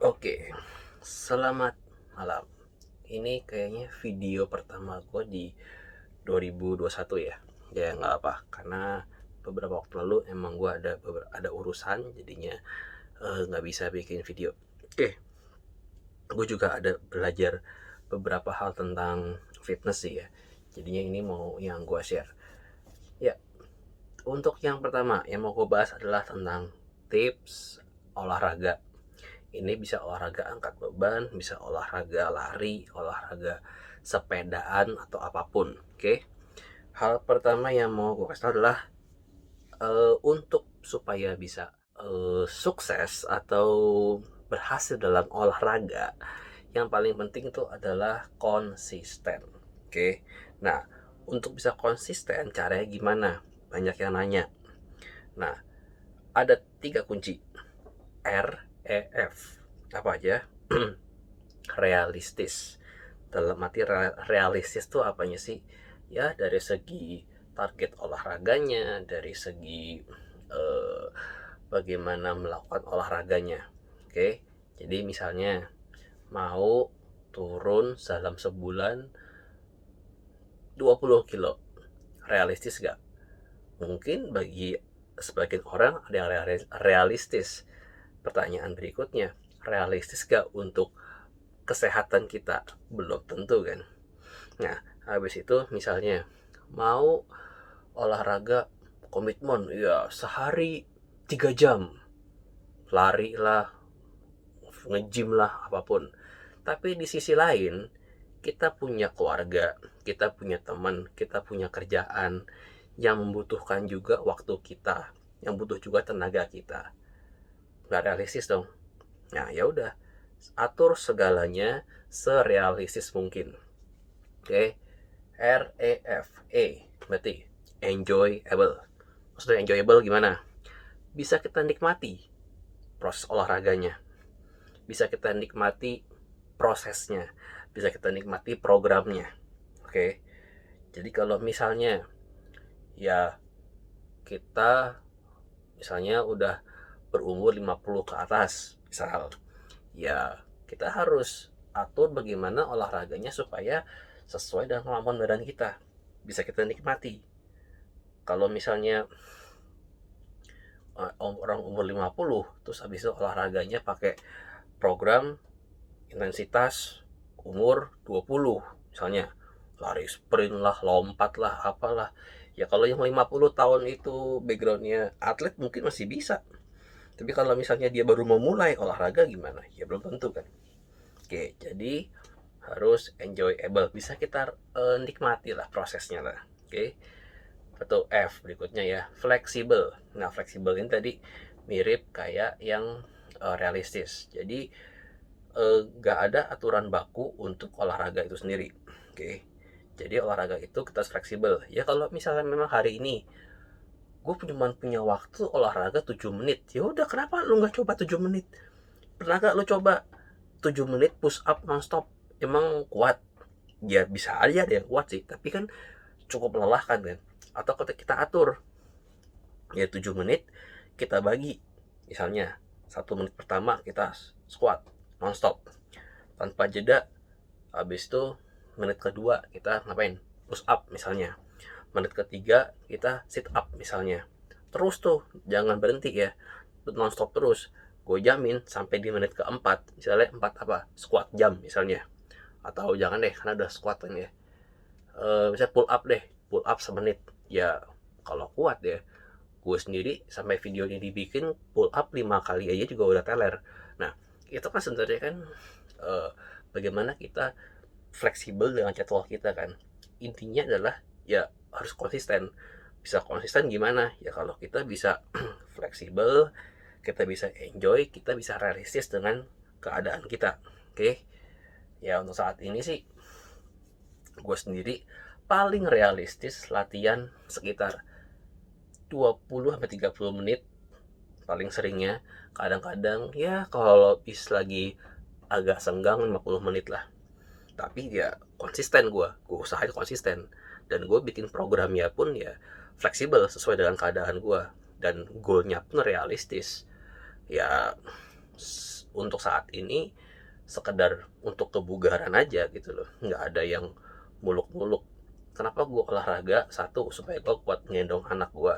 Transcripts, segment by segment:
Oke, selamat malam. Ini kayaknya video pertama gue di 2021 ya. Ya nggak apa, karena beberapa waktu lalu emang gue ada urusan, jadinya nggak bisa bikin video. Oke, gue juga ada belajar beberapa hal tentang fitness sih ya. Jadinya ini mau yang gue share. Ya, untuk yang pertama yang mau gue bahas adalah tentang tips olahraga. Ini bisa olahraga angkat beban, bisa olahraga lari, olahraga sepedaan atau apapun. Oke. Hal pertama yang mau gue kasih tau adalah untuk supaya bisa sukses atau berhasil dalam olahraga, yang paling penting itu adalah konsisten. Oke. Nah, untuk bisa konsisten caranya gimana? Banyak yang nanya. Nah, ada 3 kunci. REF. Apa aja? Realistis. Dalam arti realistis tuh apanya sih? Ya dari segi target olahraganya, dari segi eh, bagaimana melakukan olahraganya. Oke, jadi misalnya mau turun dalam sebulan 20 kilo, realistis gak? Mungkin bagi sebagian orang ada yang realistis. Pertanyaan berikutnya, realistis gak untuk kesehatan kita? Belum tentu kan. Nah, habis itu misalnya mau olahraga komitmen, ya sehari 3 jam, lari lah, nge-gym lah, apapun. Tapi di sisi lain, kita punya keluarga, kita punya teman, kita punya kerjaan yang membutuhkan juga waktu kita, yang butuh juga tenaga kita. Nggak realistis dong. Nah, ya udah, atur segalanya serealistis mungkin. Oke. REF berarti enjoyable. Maksudnya enjoyable gimana? Bisa kita nikmati proses olahraganya, bisa kita nikmati prosesnya, bisa kita nikmati programnya. Oke. Jadi kalau misalnya ya kita misalnya udah berumur 50 ke atas, misal, ya kita harus atur bagaimana olahraganya supaya sesuai dengan kemampuan badan kita, bisa kita nikmati. Kalau misalnya orang umur 50 terus habis itu olahraganya pakai program intensitas umur 20 misalnya, lari sprint lah, lompat lah, apalah. Ya kalau yang 50 tahun itu backgroundnya atlet mungkin masih bisa. Tapi kalau misalnya dia baru memulai olahraga gimana? Ya belum tentu kan. Oke, jadi harus enjoyable, bisa kita nikmati lah prosesnya lah. Oke. Atau F berikutnya ya, fleksibel. Nah, fleksibel ini tadi mirip kayak yang realistis. Jadi nggak ada aturan baku untuk olahraga itu sendiri. Oke. Jadi olahraga itu kita harus fleksibel. Ya kalau misalnya memang hari ini gue cuma punya waktu olahraga 7 menit. Ya udah, kenapa lu nggak coba 7 menit? Pernah gak lu coba 7 menit push up nonstop? Emang kuat? Ya bisa aja ada yang kuat sih, tapi kan cukup melelahkan kan. Atau kalau kita atur, ya 7 menit kita bagi. Misalnya 1 menit pertama kita squat nonstop tanpa jeda, habis itu menit kedua kita ngapain, push up misalnya, menit ketiga kita sit up misalnya. Terus tuh jangan berhenti ya, nonstop terus. Gue jamin sampai di menit keempat, misalnya 4 apa, squat jam misalnya. Atau jangan deh karena udah squat kan ya, bisa pull up deh, pull up semenit. Ya kalau kuat ya, gue sendiri sampai video ini dibikin pull up 5 kali aja juga udah teler. Nah, itu kan sebenarnya kan eh, bagaimana kita fleksibel dengan jadwal kita kan. Intinya adalah ya harus konsisten. Bisa konsisten gimana? Ya kalau kita bisa fleksibel, kita bisa enjoy, kita bisa realistis dengan keadaan kita. Oke. Ya untuk saat ini sih gue sendiri paling realistis latihan sekitar 20 sampai 30 menit paling seringnya. Kadang-kadang ya kalau bis lagi agak senggang 50 menit lah. Tapi ya konsisten, gue usahain konsisten, dan gue bikin programnya pun ya fleksibel sesuai dengan keadaan gue, dan goalnya pun realistis. Ya untuk saat ini sekedar untuk kebugaran aja gitu loh, nggak ada yang muluk-muluk. Kenapa gue olahraga? Satu, supaya gue kuat ngendong anak gue.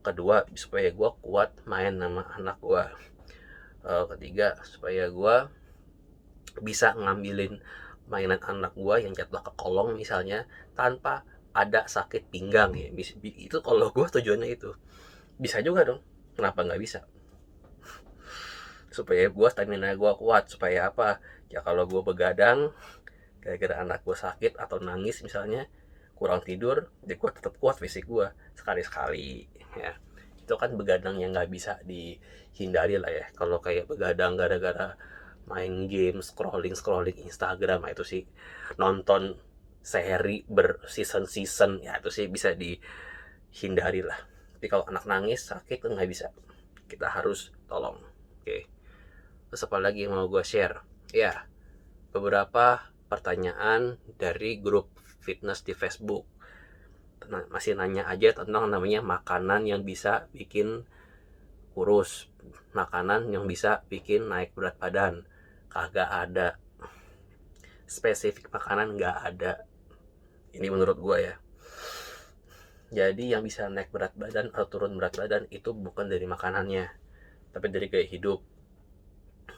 Kedua, supaya gue kuat main sama anak gue. Ketiga, supaya gue bisa ngambilin mainan anak gue yang jatuh ke kolong misalnya tanpa ada sakit pinggang ya. Itu kalau gue tujuannya itu. Bisa juga dong, kenapa nggak bisa? Supaya gue stamina gue kuat. Supaya apa? Ya kalau gue begadang gara-gara anak gue sakit atau nangis misalnya, kurang tidur, ya gue tetap kuat fisik gue. Sekali-sekali ya, itu kan begadang yang nggak bisa dihindari lah ya. Kalau kayak begadang gara-gara main game, scrolling scrolling Instagram, nah itu sih, nonton seri berseason-season, ya itu sih bisa dihindari lah. Tapi kalau anak nangis sakit kan nggak bisa, kita harus tolong. Oke, terus apa lagi yang mau gue share ya? Beberapa pertanyaan dari grup fitness di Facebook masih nanya aja tentang namanya makanan yang bisa bikin kurus, makanan yang bisa bikin naik berat badan. Kagak ada spesifik makanan, nggak ada. Ini menurut gue ya. Jadi yang bisa naik berat badan atau turun berat badan itu bukan dari makanannya, tapi dari gaya hidup,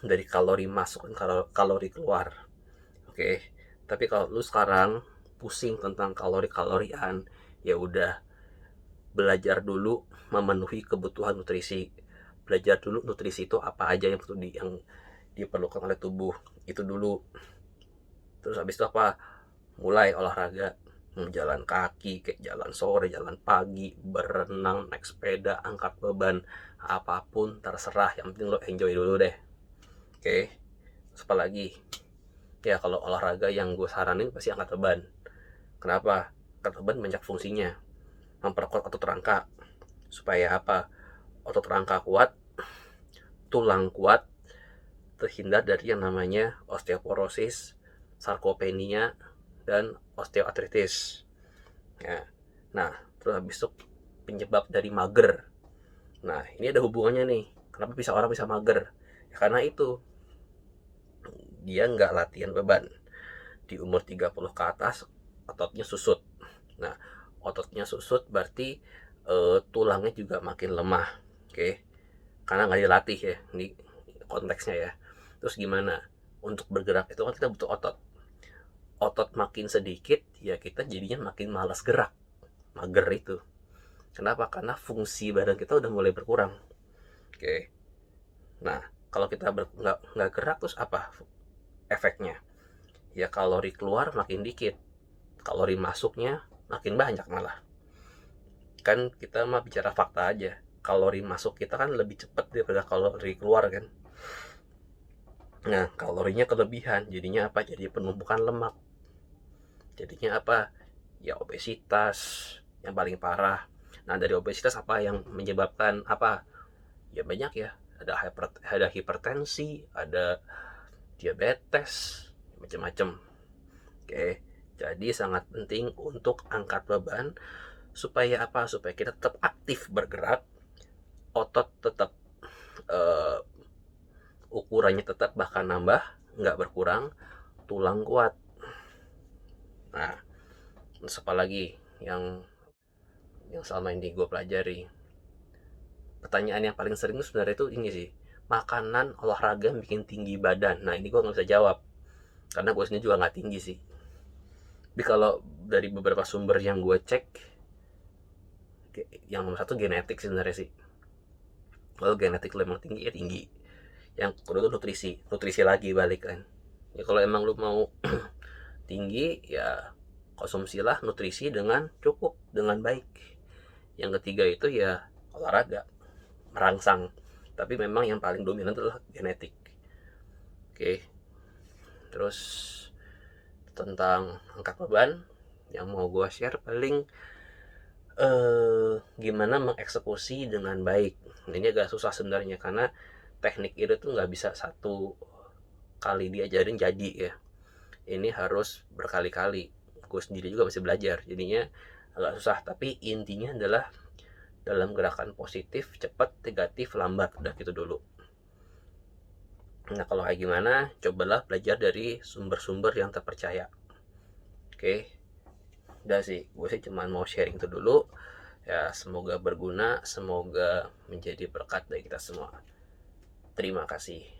dari kalori masuk dan kalori keluar. Oke, tapi kalau lu sekarang pusing tentang kalori-kalorian, ya udah, belajar dulu memenuhi kebutuhan nutrisi. Belajar dulu nutrisi itu apa aja yang diperlukan oleh tubuh itu dulu. Terus habis itu apa? Mulai olahraga, jalan kaki, kayak jalan sore, jalan pagi, berenang, naik sepeda, angkat beban, apapun terserah. Yang penting lo enjoy dulu deh. Oke, terus apa lagi? Ya kalau olahraga yang gue saranin pasti angkat beban. Kenapa? Angkat beban banyak fungsinya. Memperkuat otot rangka. Supaya apa? Otot rangka kuat, tulang kuat, terhindar dari yang namanya osteoporosis, sarkopenia, dan osteoartritis. Ya. Nah, terus habis itu penyebab dari mager. Nah, ini ada hubungannya nih. Kenapa orang bisa mager? Ya, karena itu dia nggak latihan beban. Di umur 30 ke atas ototnya susut. Nah, ototnya susut berarti tulangnya juga makin lemah. Oke. Karena nggak dilatih ya, ini konteksnya ya. Terus gimana? Untuk bergerak itu kan kita butuh otot. Otot makin sedikit, ya kita jadinya makin malas gerak. Mager itu. Kenapa? Karena fungsi badan kita udah mulai berkurang. Oke. Nah, kalau kita nggak gerak, terus apa efeknya? Ya kalori keluar makin dikit, kalori masuknya makin banyak malah. Kan kita mah bicara fakta aja. Kalori masuk kita kan lebih cepat daripada kalori keluar kan. Nah, kalorinya kelebihan, jadinya apa? Jadi penumpukan lemak. Jadinya apa? Ya obesitas yang paling parah. Nah, dari obesitas apa yang menyebabkan apa? Ya banyak ya. Ada hipertensi, ada diabetes, macam-macam. Oke. Jadi sangat penting untuk angkat beban supaya apa? Supaya kita tetap aktif bergerak, otot tetap ukurannya tetap bahkan nambah, nggak berkurang, tulang kuat. Nah, terus apa lagi yang selama ini gue pelajari? Pertanyaan yang paling sering itu sebenarnya itu ini sih, makanan olahraga bikin tinggi badan. Nah, ini gue nggak bisa jawab karena gue sendiri juga nggak tinggi sih. Tapi kalau dari beberapa sumber yang gue cek, yang nomor satu genetik sebenarnya sih. Kalau genetik lo emang tinggi ya tinggi. Yang kedua tuh nutrisi lagi balik kan. Ya kalau emang lu mau tinggi, ya konsumsilah nutrisi dengan cukup, dengan baik. Yang ketiga itu ya olahraga, merangsang. Tapi memang yang paling dominan adalah genetik. Oke. Terus tentang angkat beban yang mau gue share paling gimana mengeksekusi dengan baik. Ini agak susah sebenarnya karena teknik itu tuh nggak bisa satu kali diajarin jadi ya. Ini harus berkali-kali. Gue sendiri juga masih belajar, jadinya agak susah. Tapi intinya adalah dalam gerakan positif, cepat, negatif, lambat, udah gitu dulu. Nah, kalau kayak gimana, cobalah belajar dari sumber-sumber yang terpercaya. Oke, udah sih, gue sih cuman mau sharing itu dulu. Ya, semoga berguna, semoga menjadi berkat dari kita semua. Terima kasih.